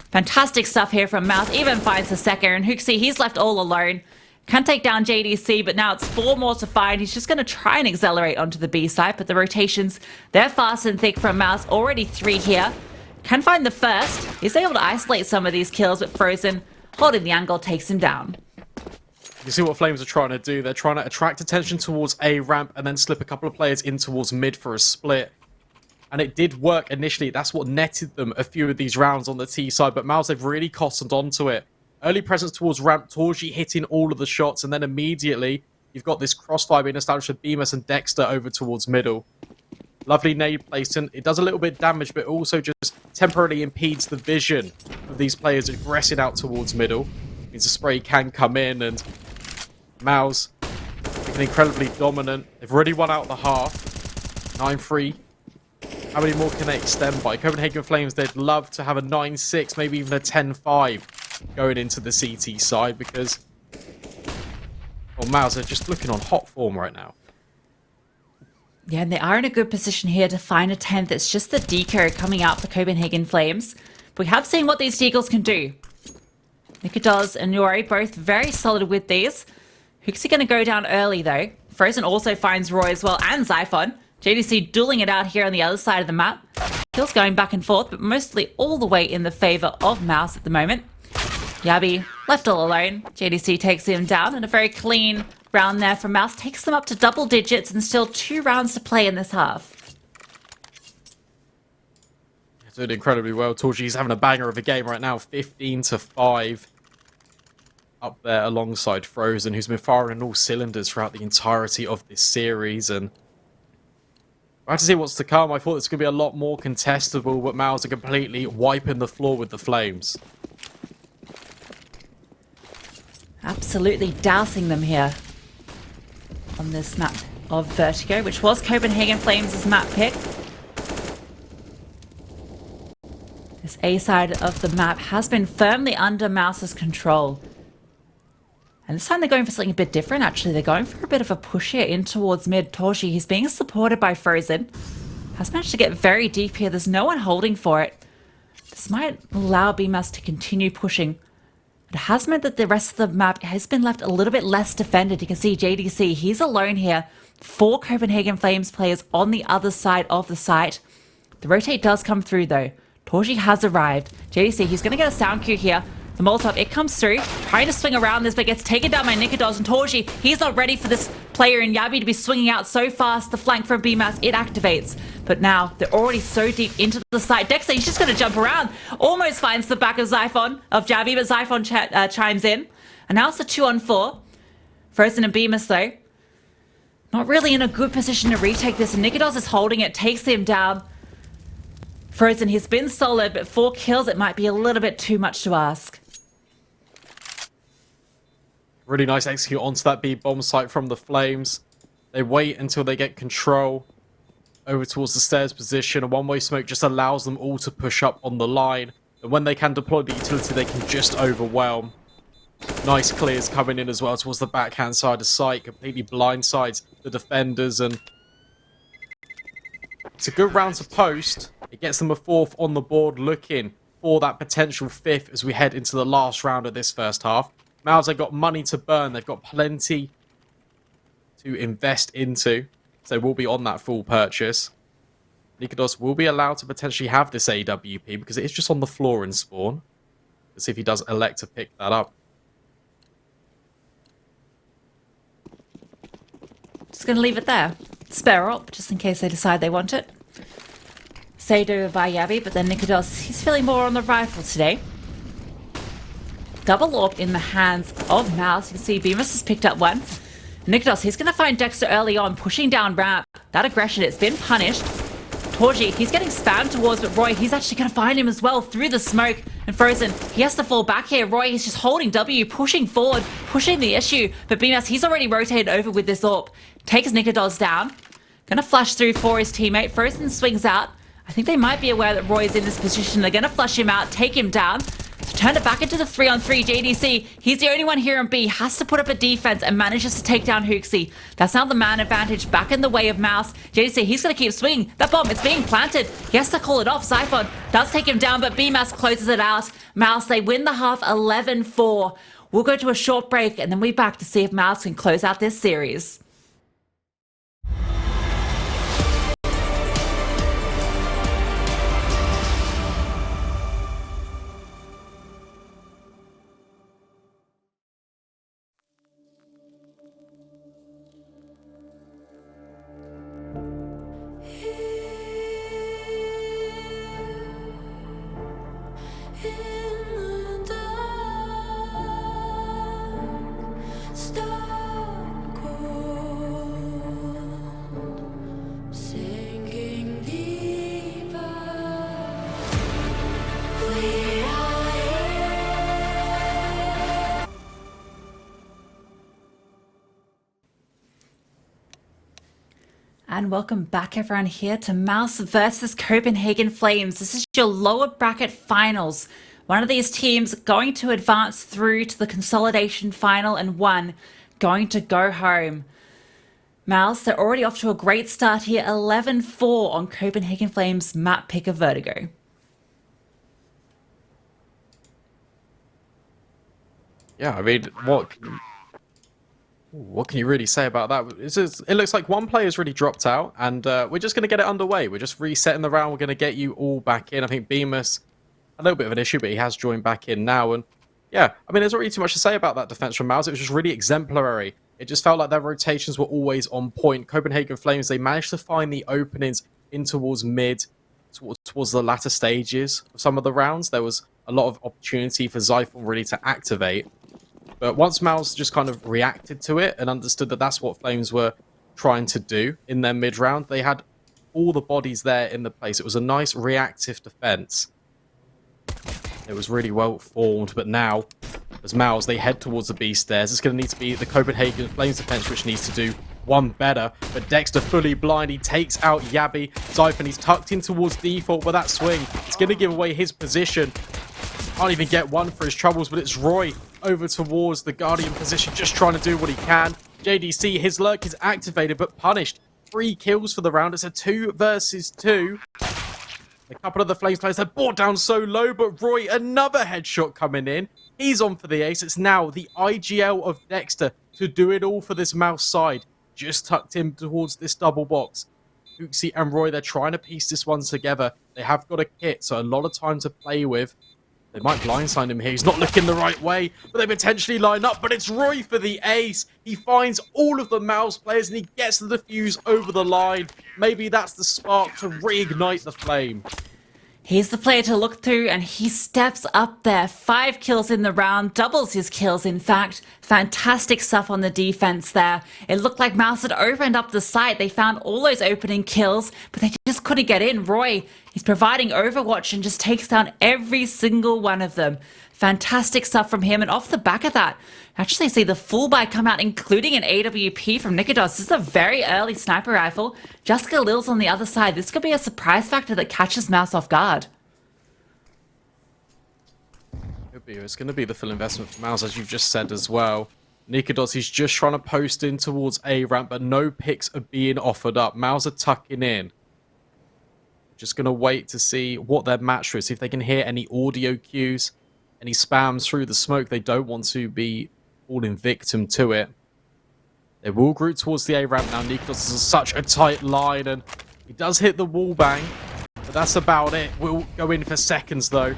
Fantastic stuff here from MOUZ, even finds the second, and HooXi, he's left all alone. Can take down JDC, but now it's 4 more to find. He's just going to try and accelerate onto the B site, but the rotations, they're fast and thick from MOUZ. Already 3 here. Can find the first. He's able to isolate some of these kills, but Frozen, holding the angle, takes him down. You see what Flames are trying to do. They're trying to attract attention towards A ramp and then slip a couple of players in towards mid for a split. And it did work initially. That's what netted them a few of these rounds on the T side, but MOUZ, they've really cottoned onto it. Early presence towards ramp, roeJ hitting all of the shots, and then immediately you've got this crossfire being established with Bymas and Dexter over towards middle. Lovely nade placement. It does a little bit of damage, but also just temporarily impedes the vision of these players aggressing out towards middle. Means a spray can come in, and MOUZ looking incredibly dominant. They've already won out the half. 9-3. How many more can they extend by? Copenhagen Flames, they'd love to have a 9-6, maybe even a 10-5 going into the CT side because, well, MOUZ are just looking on hot form right now. Yeah, and they are in a good position here to find a 10th. It's just the deco coming out for Copenhagen Flames. But we have seen what these Deagles can do. Nikodos and Yori both very solid with these. HooXi going to go down early though. Frozen also finds roeJ as well and Xiphon. JDC dueling it out here on the other side of the map. Kills going back and forth, but mostly all the way in the favor of MOUZ at the moment. Yabi left all alone. JDC takes him down, and a very clean round there from MOUZ takes them up to double digits, and still 2 rounds to play in this half. Doing incredibly well. Torchi's having a banger of a game right now, 15-5. Up there alongside Frozen, who's been firing all cylinders throughout the entirety of this series. And we'll have to see what's to come. I thought it's going to be a lot more contestable, but MOUZ are completely wiping the floor with the Flames. Absolutely dousing them here on this map of Vertigo, which was Copenhagen Flames' map pick. This A side of the map has been firmly under MOUZ's control. And this time they're going for something a bit different, actually. They're going for a bit of a push here in towards mid. torzsi, he's being supported by Frozen. Has managed to get very deep here. There's no one holding for it. This might allow Bymas to continue pushing. It has meant that the rest of the map has been left a little bit less defended. You can see JDC, he's alone here. 4 Copenhagen Flames players on the other side of the site. The rotate does come through though. torzsi has arrived. JDC, he's going to get a sound cue here. The Molotov, it comes through, trying to swing around this, but gets taken down by Nikodos, and torzsi, he's not ready for this player in Yabi to be swinging out so fast. The flank from Bymas, it activates. But now, they're already so deep into the site. Dexter, he's just going to jump around. Almost finds the back of Xiphon, of Javi, but Xiphon chimes in. And now it's a 2-on-4. Frozen and Bymas, though, not really in a good position to retake this. And Nikodos is holding it, takes him down. Frozen, he's been solid, but 4 kills, it might be a little bit too much to ask. Really nice execute onto that B bomb site from the Flames. They wait until they get control over towards the stairs position. A one-way smoke just allows them all to push up on the line. And when they can deploy the utility, they can just overwhelm. Nice clears coming in as well towards the backhand side of site. Completely blindsides the defenders. And it's a good round to post. It gets them a 4th on the board, looking for that potential 5th as we head into the last round of this first half. MOUZ, they've got money to burn. They've got plenty to invest into. So they will be on that full purchase. Nikodos will be allowed to potentially have this AWP because it is just on the floor in spawn. Let's see if he does elect to pick that up. Just going to leave it there. Spare up, just in case they decide they want it. Saved over by Yabi, but then Nikodos, he's feeling more on the rifle today. Double AWP in the hands of MOUZ. You can see Bymas has picked up one. Nikodos, he's going to find Dexter early on, pushing down ramp. That aggression, it's been punished. torzsi, he's getting spammed towards, but roeJ, he's actually going to find him as well through the smoke. And Frozen, he has to fall back here. roeJ, he's just holding W, pushing forward, pushing the issue. But Bymas, he's already rotated over with this AWP. Takes Nikodos down. Going to flash through for his teammate. Frozen swings out. I think they might be aware that roeJ's in this position. They're going to flush him out, take him down. So turn it back into the 3-on-3. JDC, he's the only one here on B, has to put up a defense and manages to take down HooXi. That's now the man advantage back in the way of MOUZ. JDC, he's going to keep swinging. That bomb, it's being planted. He has to call it off. Xiphon does take him down, but Bymas closes it out. MOUZ, they win the half 11-4. We'll go to a short break and then we're back to see if MOUZ can close out this series. And welcome back everyone here to MOUZ versus Copenhagen Flames. This is your lower bracket finals. One of these teams going to advance through to the consolidation final and one going to go home. MOUZ, they're already off to a great start here, 11-4 on Copenhagen Flames map pick of Vertigo. Yeah, I mean, what can you really say about that? It looks like one player's really dropped out, and we're just going to get it underway. We're just resetting the round. We're going to get you all back in. I think Bymas, a little bit of an issue, but he has joined back in now. And yeah, I mean, there's not really too much to say about that defense from MOUZ. It was just really exemplary. It just felt like their rotations were always on point. Copenhagen Flames, they managed to find the openings in towards mid, towards the latter stages of some of the rounds. There was a lot of opportunity for Zyphon really to activate. But once MOUZ just kind of reacted to it and understood that that's what Flames were trying to do in their mid-round, they had all the bodies there in the place. It was a nice reactive defense. It was really well formed, but now, as MOUZ, they head towards the B stairs. It's going to need to be the Copenhagen Flames defense, which needs to do one better. But Dexter fully blind. He takes out Yabby. Zyphon, he's tucked in towards default with that swing. It's going to give away his position. Can't even get one for his troubles, but it's roeJ over towards the Guardian position, just trying to do what he can. JDC, his lurk is activated, but punished. 3 kills for the round. It's a 2 versus 2. A couple of the Flames players have brought down so low, but roeJ, another headshot coming in. He's on for the ace. It's now the IGL of Dexter to do it all for this MOUZ side. Just tucked him towards this double box. HooXi and roeJ, they're trying to piece this one together. They have got a kit, so a lot of time to play with. They might blindside him here. He's not looking the right way, but they potentially line up. But it's roeJ for the ace. He finds all of the MOUZ players, and he gets the defuse over the line. Maybe that's the spark to reignite the flame. He's the player to look through, and he steps up there. 5 kills in the round, doubles his kills, in fact. Fantastic stuff on the defense there. It looked like MOUZ had opened up the site. They found all those opening kills, but they just couldn't get in. roeJ, he's providing Overwatch and just takes down every single one of them. Fantastic stuff from him, and off the back of that, actually see the full buy come out, including an AWP from Nikodos. This is a very early sniper rifle. Jessica Lil's on the other side. This could be a surprise factor that catches MOUZ off guard. It's going to be the full investment for MOUZ, as you've just said as well. Nikodos, he's just trying to post in towards A ramp, but no picks are being offered up. MOUZ are tucking in. Just going to wait to see what their match is, see if they can hear any audio cues, any spams through the smoke. They don't want to be falling victim to it. They will group towards the A ramp now. Nikodos is such a tight line, and he does hit the wall bang, but that's about it. We'll go in for seconds though.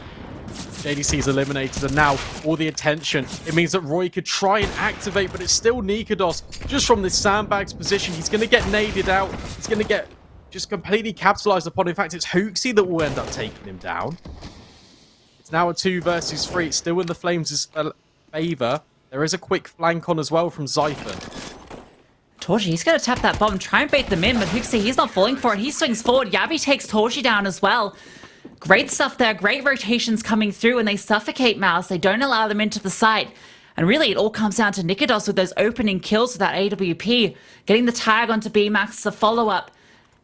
JDC is eliminated, and now all the attention. It means that roeJ could try and activate, but it's still Nikodos. Just from this sandbags position, he's going to get naded out. He's going to get just completely capitalized upon. In fact, it's HooXi that will end up taking him down. It's now a 2 versus 3. It's still in the Flames' favor. There is a quick flank on as well from Zyphon. torzsi, he's going to tap that bomb, try and bait them in, but HooXi, he's not falling for it. He swings forward. Yabby takes torzsi down as well. Great stuff there. Great rotations coming through, and they suffocate MOUZ. They don't allow them into the site. And really, it all comes down to Nikodos with those opening kills with that AWP. Getting the tag onto Bymas as a follow-up.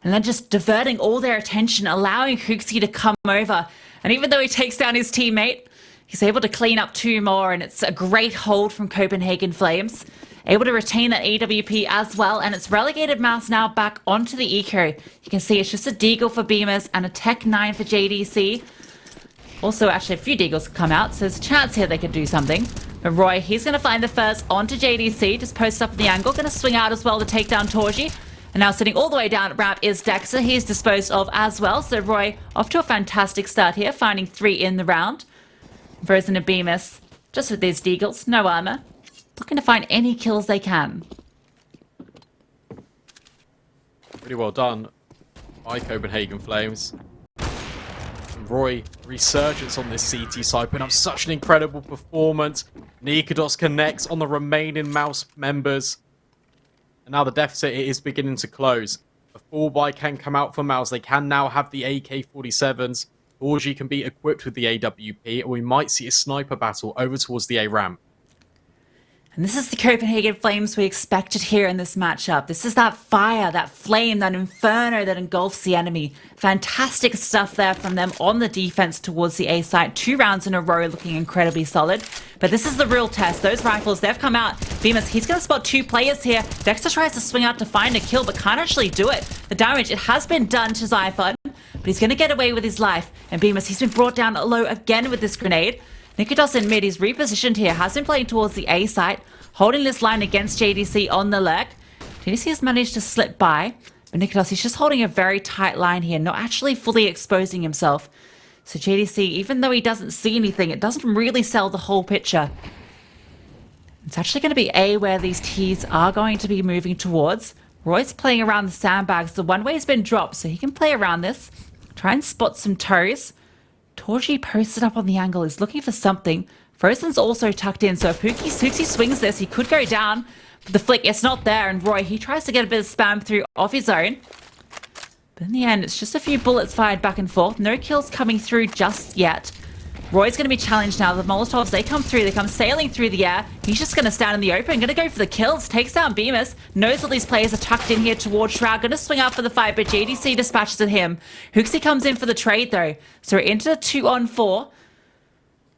And then just diverting all their attention, allowing HooXi to come over. And even though he takes down his teammate, he's able to clean up 2 more. And it's a great hold from Copenhagen Flames. Able to retain that AWP as well, and it's relegated MOUZ now back onto the eco. You can see it's just a deagle for Bymas and a Tech 9 for JDC. Also, actually, a few deagles come out, so there's a chance here they could do something. But roeJ, he's going to find the first onto JDC, just post up in the angle, going to swing out as well to take down torzsi. And now sitting all the way down at ramp is Dexter. He's disposed of as well, so roeJ off to a fantastic start here, finding 3 in the round. Frozen to Bymas, just with these deagles, no armor. Looking to find any kills they can. Pretty well done by Copenhagen Flames. roeJ, resurgence on this CT side, putting up such an incredible performance. Nikodos connects on the remaining MOUZ members. And now the deficit is beginning to close. A full buy can come out for MOUZ. They can now have the AK-47s. torzsi can be equipped with the AWP, and we might see a sniper battle over towards the A ramp. And this is the Copenhagen Flames we expected here in this matchup. This is that fire, that flame, that inferno that engulfs the enemy. Fantastic stuff there from them on the defense towards the A site. 2 rounds in a row looking incredibly solid. But this is the real test. Those rifles, they've come out. Bymas, he's going to spot 2 players here. Dexter tries to swing out to find a kill, but can't actually do it. The damage, it has been done to Zyphon, but he's going to get away with his life. And Bymas, he's been brought down low again with this grenade. Nikodos in mid, he's repositioned here, has been playing towards the A site, holding this line against JDC on the leg. JDC has managed to slip by, but Nikodos, he's just holding a very tight line here, not actually fully exposing himself. So JDC, even though he doesn't see anything, it doesn't really sell the whole picture. It's actually going to be A where these Ts are going to be moving towards. roeJ's playing around the sandbags. The one way's been dropped, so he can play around this, try and spot some toes. toreJ posted up on the angle, is looking for something. Frozen's also tucked in, so if HooXi swings this, he could go down. But the flick, it's not there, and roeJ, he tries to get a bit of spam through off his own. But in the end, it's just a few bullets fired back and forth. No kills coming through just yet. roeJ's going to be challenged now. The Molotovs, they come through. They come sailing through the air. He's just going to stand in the open. Going to go for the kills. Takes down Bymas. Knows that these players are tucked in here towards Shroud. Going to swing out for the fight, but JDC dispatches at him. HooXi comes in for the trade, though. So we're into the 2-on-4.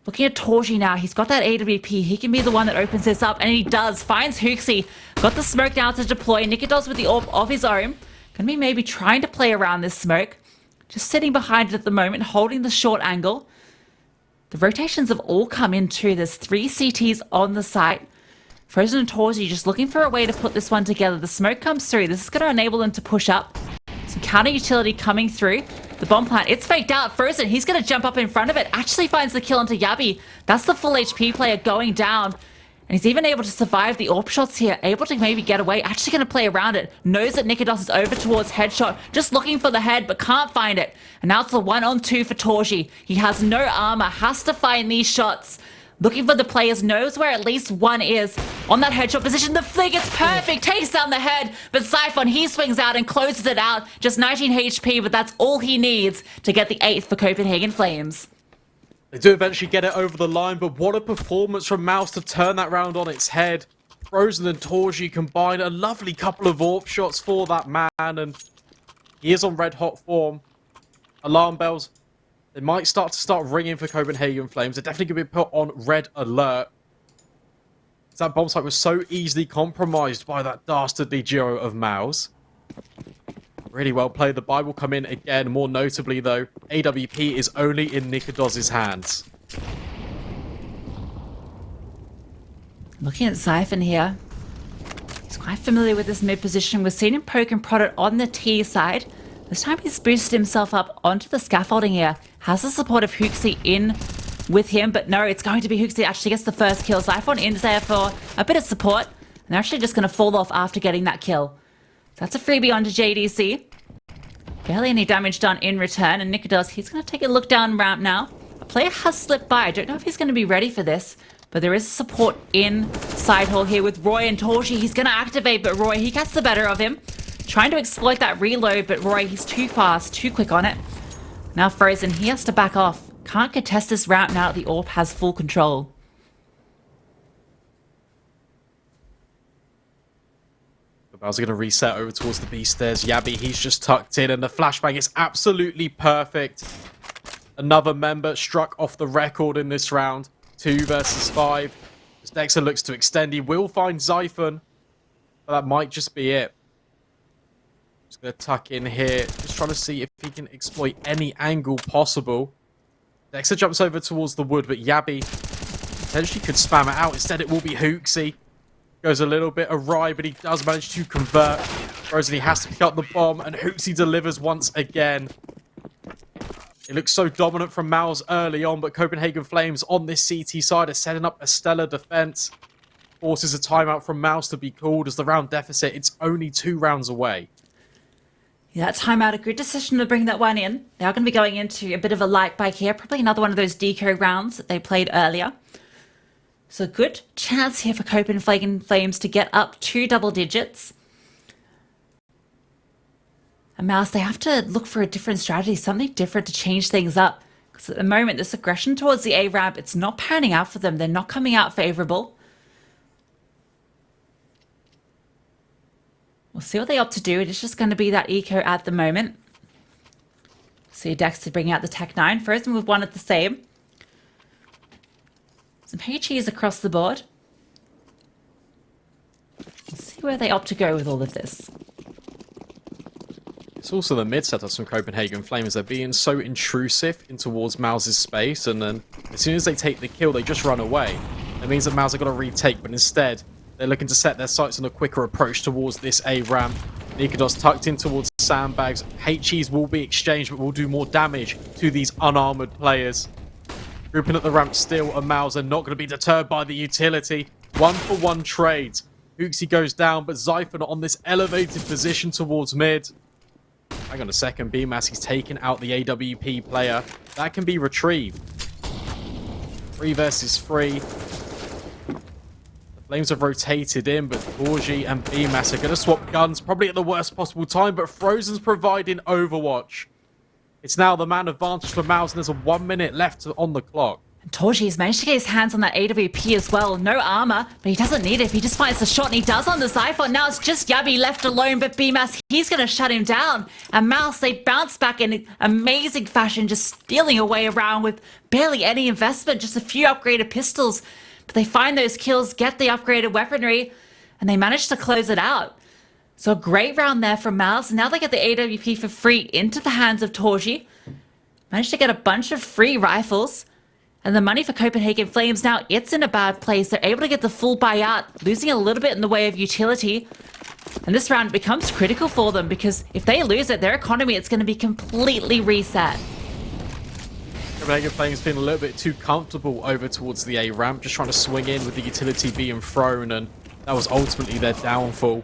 Looking at toreJ now. He's got that AWP. He can be the one that opens this up, and he does. Finds HooXi. Got the smoke now to deploy. Nikodos with the AWP of his own. Going to be maybe trying to play around this smoke. Just sitting behind it at the moment, holding the short angle. The rotations have all come in too. There's 3 CTs on the site. Frozen and toreJ just looking for a way to put this one together. The smoke comes through. This is going to enable them to push up. Some counter utility coming through. The bomb plant, it's faked out. Frozen, he's going to jump up in front of it. Actually finds the kill onto Yabi. That's the full HP player going down. And he's even able to survive the AWP shots here. Able to maybe get away. Actually going to play around it. Knows that Nikodos is over towards headshot. Just looking for the head, but can't find it. And now it's the 1-on-2 for toreJ. He has no armor. Has to find these shots. Looking for the players. Knows where at least one is. On that headshot position. The flick, it's perfect. Takes down the head. But Zyphon, he swings out and closes it out. Just 19 HP, but that's all he needs to get the 8th for Copenhagen Flames. They do eventually get it over the line, but what a performance from MOUZ to turn that round on its head. Frozen and toreJ combine a lovely couple of AWP shots for that man, and he is on red hot form. Alarm bells, they might start ringing for Copenhagen Flames. They're definitely going to be put on red alert. That bomb site was so easily compromised by that dastardly duo of MOUZ. Really well played. The buy will come in again. More notably, though, AWP is only in Nikodos' hands. Looking at Zyphon here. He's quite familiar with this mid position. We've seen him poke and prod it on the T side. This time he's boosted himself up onto the scaffolding here. Has the support of HooXi in with him, but no, it's going to be HooXi that actually gets the first kill. Zyphon in there for a bit of support, and they're actually just going to fall off after getting that kill. That's a freebie onto JDC. Barely any damage done in return, and Nikodos, he's going to take a look down ramp now. A player has slipped by. I don't know if he's going to be ready for this, but there is support in side hall here with roeJ and toreJ. He's going to activate, but roeJ, he gets the better of him. Trying to exploit that reload, but roeJ, he's too fast, too quick on it. Now Frozen, he has to back off. Can't contest this ramp now that the AWP has full control. MOUZ are going to reset over towards the B stairs. Yabi, he's just tucked in, and the flashbang is absolutely perfect. Another member struck off the record in this round. 2 versus 5. As Dexter looks to extend, he will find Zyphon, but that might just be it. Just going to tuck in here, just trying to see if he can exploit any angle possible. Dexter jumps over towards the wood, but Yabi potentially could spam it out. Instead, it will be HooXi. Goes a little bit awry, but he does manage to convert. Frozen, he has to pick up the bomb, and HooXi delivers once again. It looks so dominant from MOUZ early on, but Copenhagen Flames on this CT side are setting up a stellar defense. Forces a timeout from MOUZ to be called as the round deficit, it's only 2 rounds away. Yeah, that timeout, a good decision to bring that one in. They are going to be going into a bit of a light bike here. Probably another one of those deco rounds that they played earlier. So good chance here for Copenhagen Flames to get up to double digits. And MOUZ, they have to look for a different strategy, something different to change things up. Because at the moment, this aggression towards the A-ramp, it's not panning out for them. They're not coming out favorable. We'll see what they opt to do. It is just going to be that eco at the moment. See Dexter bringing out the Tech 9. Frozen with one at the same. Some HEs across the board. We'll see where they opt to go with all of this. It's also the mid setups from Copenhagen Flames. They're being so intrusive in towards MOUZ's space, and then as soon as they take the kill, they just run away. That means that MOUZ are going to retake, but instead, they're looking to set their sights on a quicker approach towards this A ramp. Nikodos tucked in towards sandbags. HEs will be exchanged, but will do more damage to these unarmored players. Grouping at the ramp still, and MOUZ are not going to be deterred by the utility. 1-for-1 trades. HooXi goes down, but Zyphon on this elevated position towards mid. Hang on a second, Bymas, he's taken out the AWP player. That can be retrieved. 3 versus 3. The Flames have rotated in, but roeJ and Bymas are going to swap guns, probably at the worst possible time, but Frozen's providing Overwatch. It's now the man advantage for MOUZ, and there's a 1 minute left on the clock. And roeJ's managed to get his hands on that AWP as well. No armor, but he doesn't need it. He just finds the shot, and he does on the Zyphon. Now it's just Yabi left alone, but Bymas, he's going to shut him down. And MOUZ, they bounce back in amazing fashion, just stealing away around with barely any investment, just a few upgraded pistols. But they find those kills, get the upgraded weaponry, and they manage to close it out. So a great round there from MOUZ. Now they get the AWP for free into the hands of roeJ. Managed to get a bunch of free rifles. And the money for Copenhagen Flames now, it's in a bad place. They're able to get the full buyout, losing a little bit in the way of utility. And this round becomes critical for them because if they lose it, their economy, it's going to be completely reset. Copenhagen Flames feeling a little bit too comfortable over towards the A ramp, just trying to swing in with the utility being thrown, and that was ultimately their downfall.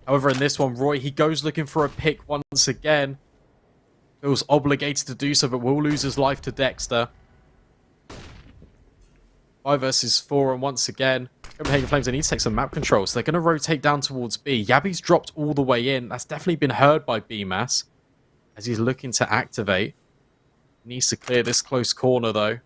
However, in this one, roeJ, he goes looking for a pick once again. Feels obligated to do so, but will lose his life to Dexter. 5 versus 4, and once again, Copenhagen Flames, they need to take some map control, so they're going to rotate down towards B. Yabi's dropped all the way in. That's definitely been heard by Bymas as he's looking to activate. He needs to clear this close corner, though.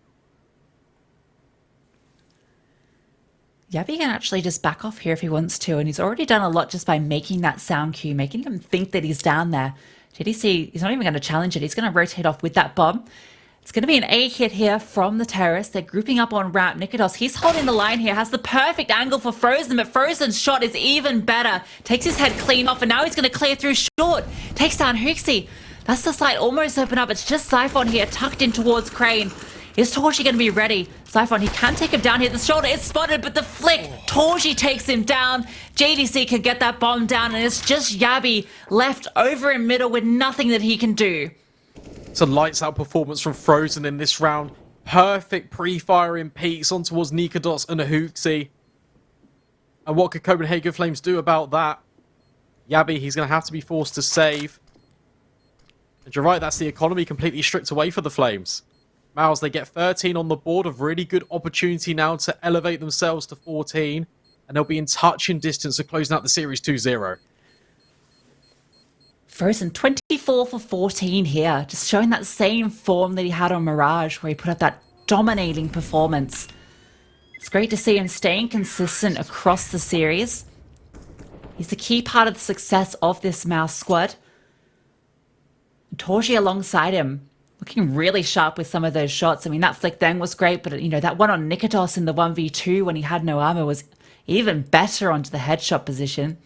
Yabi can actually just back off here if he wants to, and he's already done a lot just by making that sound cue, making him think that he's down there. GDC, he's not even going to challenge it. He's going to rotate off with that bomb. It's going to be an A hit here from the terrorists. They're grouping up on ramp. Nikodos, he's holding the line here, has the perfect angle for Frozen, but Frozen's shot is even better. Takes his head clean off, and now he's going to clear through short. Takes down HooXi. That's the site almost open up. It's just Zyphon here, tucked in towards Crane. Is roeJ going to be ready? Zyphon, he can take him down here. The shoulder is spotted, but the flick, roeJ takes him down. JDC can get that bomb down, and it's just Yabi left over in middle with nothing that he can do. It's a lights out performance from Frozen in this round. Perfect pre-firing peaks on towards Nikodos and HooXi. And what could Copenhagen Flames do about that? Yabi, he's going to have to be forced to save. And you're right, that's the economy completely stripped away for the Flames. MOUZ, they get 13 on the board, a really good opportunity now to elevate themselves to 14. And they'll be in touching distance of closing out the series 2-0. Frozen 24 for 14 here, just showing that same form that he had on Mirage, where he put up that dominating performance. It's great to see him staying consistent across the series. He's the key part of the success of this MOUZ squad. roeJ alongside him, looking really sharp with some of those shots. I mean, that flick then was great, but you know, that one on Nikodos in the 1v2 when he had no armor was even better onto the headshot position.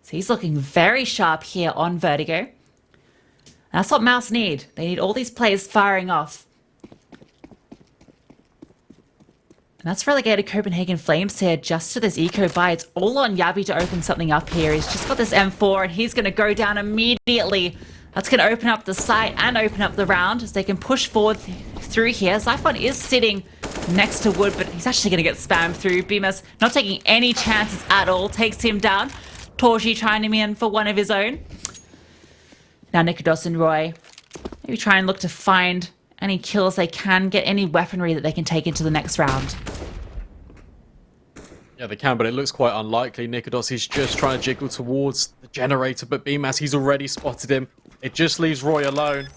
So he's looking very sharp here on Vertigo. And that's what MOUZ need. They need all these players firing off. And that's relegated Copenhagen Flames here just to this eco buy. It's all on Yabi to open something up here. He's just got this M4 and he's going to go down immediately. That's going to open up the site and open up the round as they can push forward through here. Zyphon is sitting next to Wood, but he's actually going to get spammed through. Bymas not taking any chances at all. Takes him down. roeJ trying him in for one of his own. Now Nikodos and roeJ maybe try and look to find any kills they can, get any weaponry that they can take into the next round. Yeah, they can, but it looks quite unlikely. Nikodos is just trying to jiggle towards the generator, but Bymas, he's already spotted him. It just leaves roeJ alone.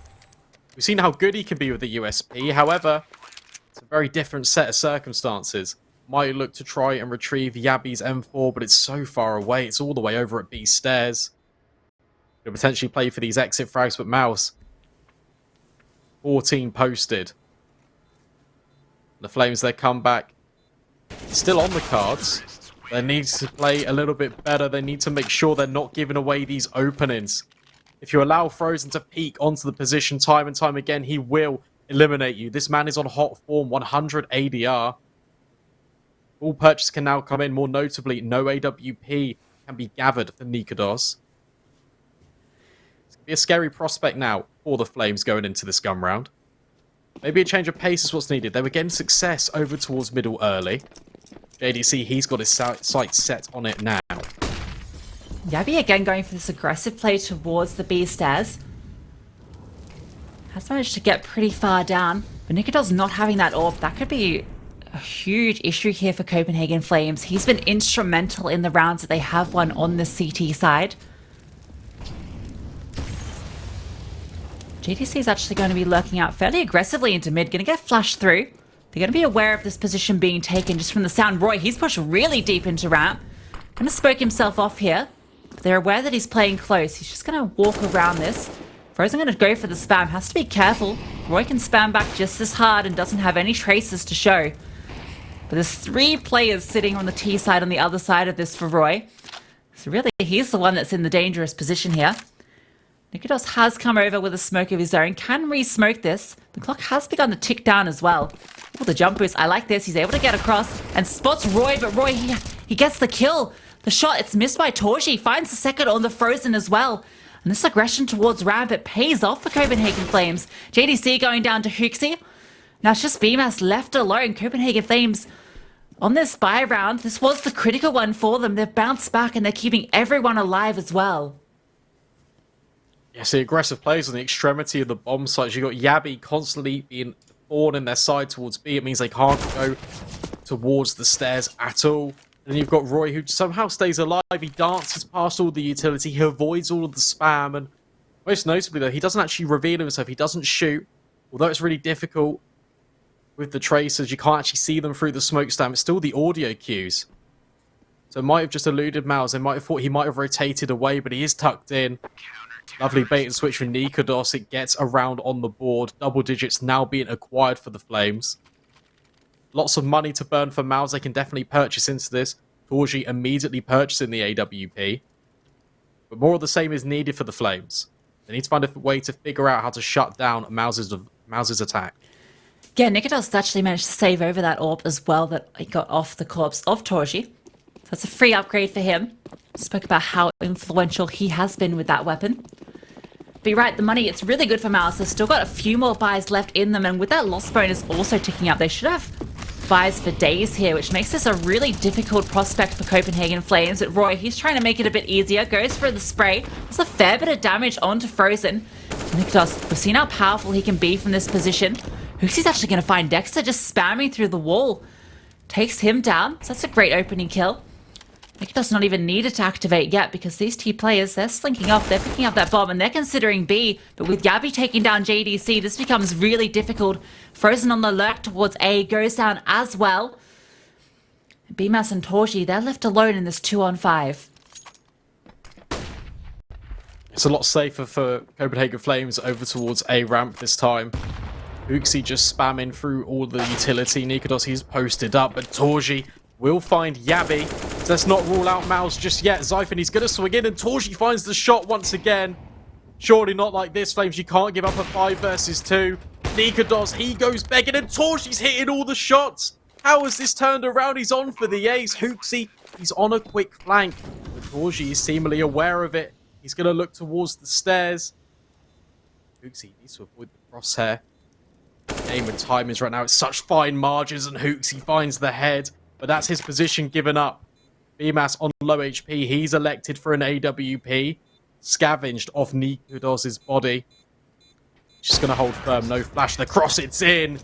We've seen how good he can be with the USP. However, it's a very different set of circumstances. Might look to try and retrieve Yabi's M4, but it's so far away. It's all the way over at B stairs. Could potentially play for these exit frags, but MOUZ 14 posted. The Flames, their comeback still on the cards. They need to play a little bit better. They need to make sure they're not giving away these openings. If you allow Frozen to peek onto the position time and time again, he will eliminate you. This man is on hot form, 100 ADR. All purchases can now come in. More notably, no AWP can be gathered for Nikodos. It's going to be a scary prospect now for the Flames going into this gun round. Maybe a change of pace is what's needed. They were getting success over towards middle early. JDC, he's got his sights set on it now. Yabi again going for this aggressive play towards the B stairs. Has managed to get pretty far down. But Nikodos not having that AWP, that could be a huge issue here for Copenhagen Flames. He's been instrumental in the rounds that they have won on the CT side. JDC is actually going to be lurking out fairly aggressively into mid. Going to get flashed through. They're going to be aware of this position being taken just from the sound. roeJ, he's pushed really deep into ramp. Going to spoke himself off here. They're aware that he's playing close. He's just going to walk around this. Frozen going to go for the spam. Has to be careful. roeJ can spam back just as hard and doesn't have any traces to show. But there's 3 players sitting on the T side on the other side of this for roeJ. So really, he's the one that's in the dangerous position here. Nikodos has come over with a smoke of his own. Can re-smoke this. The clock has begun to tick down as well. Oh, the jump boost. I like this. He's able to get across and spots roeJ, but roeJ, he gets the kill. The shot, it's missed by torzsi. Finds the second on the Frozen as well. And this aggression towards ramp, it pays off for Copenhagen Flames. JDC going down to HooXi. Now it's just Bymas left alone. Copenhagen Flames on this buy round. This was the critical one for them. They've bounced back and they're keeping everyone alive as well. Yes, the aggressive players on the extremity of the bomb sites. You've got Yabi constantly being born in their side towards B. It means they can't go towards the stairs at all. And then you've got roeJ, who somehow stays alive. He dances past all the utility. He avoids all of the spam. And most notably, though, he doesn't actually reveal himself. He doesn't shoot. Although it's really difficult with the tracers, you can't actually see them through the smoke stamp. It's still the audio cues. So it might have just eluded MOUZ. They might have thought he might have rotated away, but he is tucked in. Lovely bait and switch for Nikodos. It gets around on the board. Double digits now being acquired for the Flames. Lots of money to burn for MOUZ. They can definitely purchase into this. torzsi immediately purchasing the AWP. But more of the same is needed for the Flames. They need to find a way to figure out how to shut down MOUZ's attack. Yeah, Nikodos actually managed to save over that AWP as well that he got off the corpse of torzsi. So that's a free upgrade for him. Spoke about how influential he has been with that weapon. But you're right, the money, it's really good for MOUZ. They've still got a few more buys left in them, and with that loss bonus also ticking up, they should have buys for days here, which makes this a really difficult prospect for Copenhagen Flames. But roeJ, he's trying to make it a bit easier, goes for the spray. There's a fair bit of damage onto Frozen. Nikodos, we've seen how powerful he can be from this position. HooXi's actually going to find Dexter just spamming through the wall. Takes him down, so that's a great opening kill. Nikodos not even needed to activate yet because these two players, they're slinking off, they're picking up that bomb and they're considering B. But with Yabi taking down JDC, this becomes really difficult. Frozen on the lurk towards A goes down as well. Bymas and torzsi, they're left alone in this 2-on-5. It's a lot safer for Copenhagen Flames over towards A ramp this time. HooXi just spamming through all the utility. Nikodos, he's posted up, but torzsi will find Yabi. So let's not rule out MOUZ just yet. Zyphon, he's going to swing in, and torzsi finds the shot once again. Surely not like this, Flames. You can't give up a 5 versus 2. Nikodos, he goes begging, and torzsi's hitting all the shots. How has this turned around? He's on for the ace. HooXi, he's on a quick flank. But torzsi is seemingly aware of it. He's going to look towards the stairs. HooXi needs to avoid the crosshair. Game and time is right now. It's such fine margins, and HooXi finds the head. But that's his position given up. Bymas on low HP. He's elected for an AWP. Scavenged off Nikodos' body. Just going to hold firm. No flash. The cross, it's in.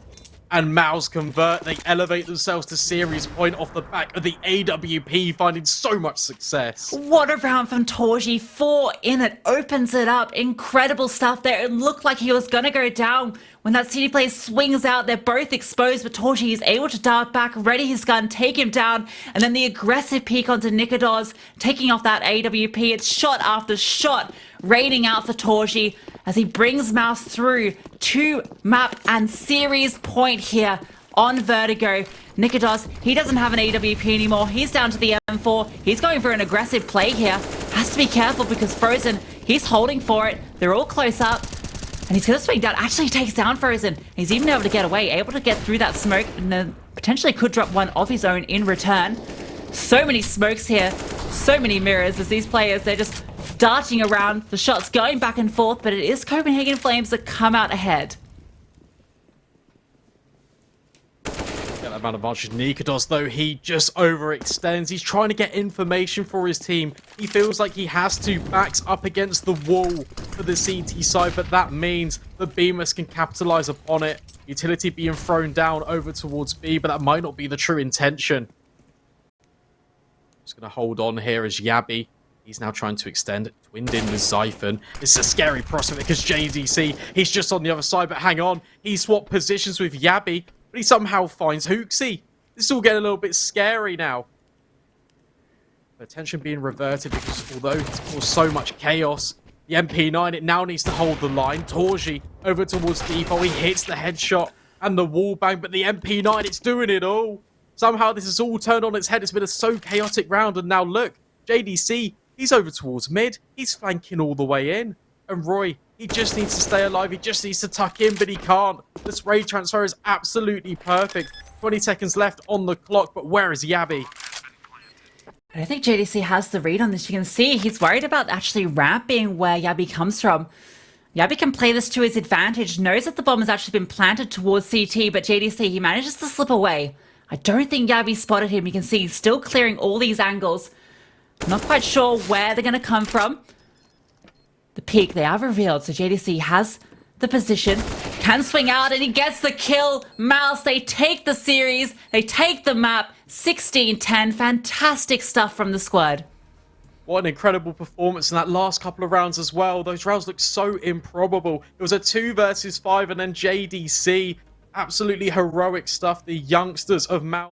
And MOUZ convert. They elevate themselves to series point off the back of the AWP, finding so much success. What a round from torzji. 4 in it, opens it up. Incredible stuff there. It looked like he was going to go down. When that CD player swings out, they're both exposed, but torzji is able to dart back, ready his gun, take him down, and then the aggressive peek onto Nikodos, taking off that AWP. It's shot after shot, raining out for torzji as he brings MOUZ through to map and series point here on Vertigo. Nikodos, he doesn't have an AWP anymore. He's down to the M4. He's going for an aggressive play here. Has to be careful because Frozen, he's holding for it. They're all close up. And he's going to swing down. Actually takes down Frozen. He's even able to get away, able to get through that smoke, and then potentially could drop one of his own in return. So many smokes here. So many mirrors as these players, they're just darting around. The shots going back and forth, but it is Copenhagen Flames that come out ahead. That amount of advantage. Nikodos, though, he just overextends. He's trying to get information for his team. He feels like he has to, backs up against the wall for the CT side, but that means that Bymas can capitalize upon it. Utility being thrown down over towards B, but that might not be the true intention. Just going to hold on here as Yabi. He's now trying to extend. Twinned in with Zyphon. It's a scary prospect because JDC, he's just on the other side, but hang on. He swapped positions with Yabi, but he somehow finds HooXi. This is all getting a little bit scary now. Attention being reverted because although it's caused so much chaos, the MP9, it now needs to hold the line. torzji over towards Default. He hits the headshot and the wall bang, but the MP9, it's doing it all. Somehow this has all turned on its head. It's been a so chaotic round, and now look, JDC, he's over towards mid. He's flanking all the way in. And roeJ, he just needs to stay alive. He just needs to tuck in, but he can't. The spray transfer is absolutely perfect. 20 seconds left on the clock, but where is Yabi? I don't think JDC has the read on this. You can see he's worried about actually ramping where Yabi comes from. Yabi can play this to his advantage, knows that the bomb has actually been planted towards CT, but JDC, he manages to slip away. I don't think Yabi spotted him. You can see he's still clearing all these angles. Not quite sure where they're going to come from. The peak, they are revealed, so JDC has the position, can swing out, and he gets the kill. MOUZ, they take the series, they take the map, 16-10, fantastic stuff from the squad. What an incredible performance in that last couple of rounds as well. Those rounds look so improbable. It was a 2 versus 5, and then JDC, absolutely heroic stuff. The youngsters of MOUZ.